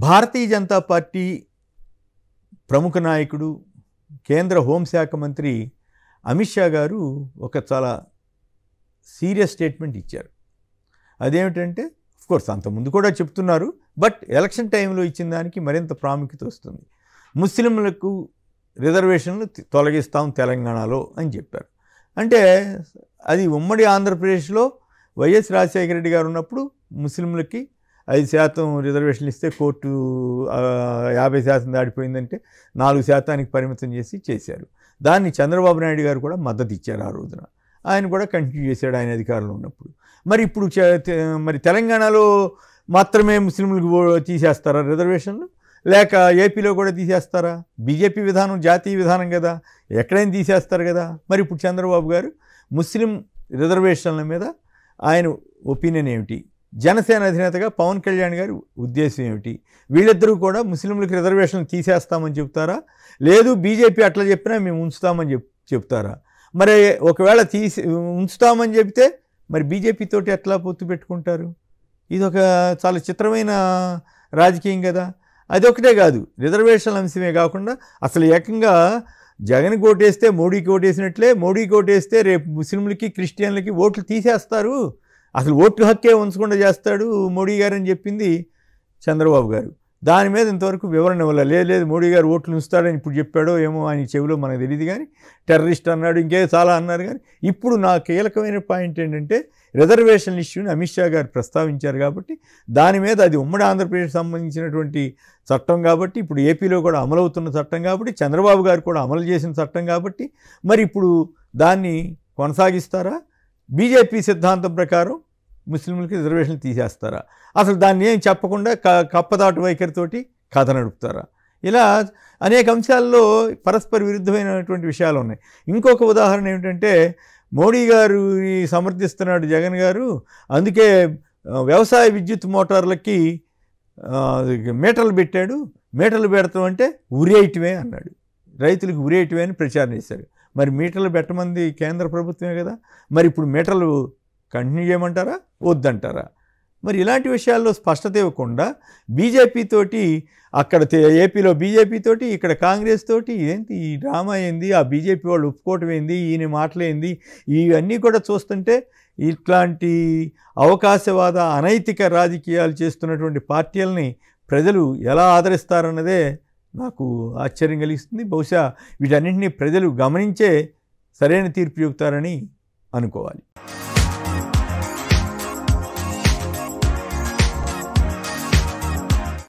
Bharatiya Janata party ప్రముఖ నాయకుడు కేంద్ర హోంశాఖ మంత్రి అమిత్ షా గారు ఒక చాలా సీరియస్ స్టేట్మెంట్ ఇచ్చారు. అదేమిటంటే ఆఫ్కోర్స్ అంతకుముందు కూడా చెప్తున్నారు, బట్ ఎలక్షన్ టైంలో ఇచ్చిన దానికి మరింత ప్రాముఖ్యత వస్తుంది. ముస్లింలకు రిజర్వేషన్లు తొలగిస్తాం తెలంగాణలో అని చెప్పారు. అంటే అది ఉమ్మడి ఆంధ్రప్రదేశ్లో వైఎస్ రాజశేఖర రెడ్డి గారు ఉన్నప్పుడు ముస్లింలకి 5% రిజర్వేషన్లు ఇస్తే కోర్టు 50% దాటిపోయిందంటే 4% పరిమితం చేశారు. దాన్ని చంద్రబాబు నాయుడు గారు కూడా మద్దతు ఇచ్చారు. ఆ రోజున ఆయన కూడా కంటిన్యూ చేశాడు ఆయన అధికారంలో ఉన్నప్పుడు. మరి ఇప్పుడు మరి తెలంగాణలో మాత్రమే ముస్లింలకు తీసేస్తారా రిజర్వేషన్లు, లేక ఏపీలో కూడా తీసేస్తారా? బీజేపీ విధానం జాతీయ విధానం కదా, ఎక్కడైనా తీసేస్తారు కదా. మరి ఇప్పుడు చంద్రబాబు గారు ముస్లిం రిజర్వేషన్ల మీద ఆయన ఒపీనియన్ ఏమిటి? జనసేన అధినేతగా పవన్ కళ్యాణ్ గారి ఉద్దేశం ఏమిటి? వీళ్ళిద్దరూ కూడా ముస్లింలకు రిజర్వేషన్లు తీసేస్తామని చెప్తారా, లేదు బీజేపీ అట్లా చెప్పినా మేము ఉంచుతామని చెప్తారా? మరి ఒకవేళ ఉంచుతామని చెప్తే మరి బీజేపీ తోటి ఎట్లా పొత్తు పెట్టుకుంటారు? ఇది ఒక చాలా చిత్రమైన రాజకీయం కదా. అదొకటే కాదు, రిజర్వేషన్ల అంశమే కాకుండా అసలు ఏకంగా జగన్ ఓటేస్తే మోడీకి ఓటేసినట్లే, మోడీకి ఓటేస్తే రేపు ముస్లింలకి క్రిస్టియన్లకి ఓట్లు తీసేస్తారు, అసలు ఓటు హక్కే ఉంచకుండా చేస్తాడు మోడీ గారు అని చెప్పింది చంద్రబాబు గారు. దాని మీద ఇంతవరకు వివరణ ఇవ్వలేదు. లేదు మోడీ గారు ఓట్లు ఉంచుతాడని ఇప్పుడు చెప్పాడో ఏమో ఆయన చెవిలో మనకు తెలియదు, కానీ టెర్రరిస్ట్ అన్నాడు, ఇంకే చాలా అన్నారు. కానీ ఇప్పుడు నా కీలకమైన పాయింట్ ఏంటంటే రిజర్వేషన్ ఇష్యూని అమిత్ షా గారు ప్రస్తావించారు కాబట్టి దాని మీద అది ఉమ్మడి ఆంధ్రప్రదేశ్ సంబంధించినటువంటి చట్టం కాబట్టి, ఇప్పుడు ఏపీలో కూడా అమలవుతున్న చట్టం కాబట్టి, చంద్రబాబు గారు కూడా అమలు చేసిన చట్టం కాబట్టి మరి ఇప్పుడు దాన్ని కొనసాగిస్తారా? బీజేపీ సిద్ధాంతం ప్రకారం ముస్లింలకి రిజర్వేషన్లు తీసేస్తారా? అసలు దాన్ని ఏం చెప్పకుండా కప్పదాటు వైఖరితోటి కథ నడుపుతారా? ఇలా అనేక అంశాల్లో పరస్పర విరుద్ధమైనటువంటి విషయాలు ఉన్నాయి. ఇంకొక ఉదాహరణ ఏమిటంటే మోడీ గారు సమర్థిస్తున్నాడు జగన్ గారు, అందుకే వ్యవసాయ విద్యుత్ మోటార్లకి మీటర్లు పెట్టాడు, మీటర్లు పెడతాం అంటే ఉరేయటమే అన్నాడు, రైతులకు ఉరేయటమే అని ప్రచారం చేశాడు. మరి మీటర్లు పెట్టమంది కేంద్ర ప్రభుత్వమే కదా, మరి ఇప్పుడు మీటర్లు కంటిన్యూ చేయమంటారా వద్దంటారా? మరి ఇలాంటి విషయాల్లో స్పష్టత ఇవ్వకుండా బీజేపీ తోటి అక్కడ ఏపీలో బీజేపీ తోటి ఇక్కడ కాంగ్రెస్ తోటి ఏంటి ఈ డ్రామా ఏంది, ఆ బీజేపీ వాళ్ళు ఒప్పుకోవటం ఏంది, ఈయన మాటలేంది, ఇవన్నీ కూడా చూస్తుంటే ఇట్లాంటి అవకాశవాద అనైతిక రాజకీయాలు చేస్తున్నటువంటి పార్టీలని ప్రజలు ఎలా ఆదరిస్తారన్నదే నాకు ఆశ్చర్యం కలిగిస్తుంది. బహుశా వీటన్నింటినీ ప్రజలు గమనించే సరైన తీర్పు చెబుతారని అనుకోవాలి.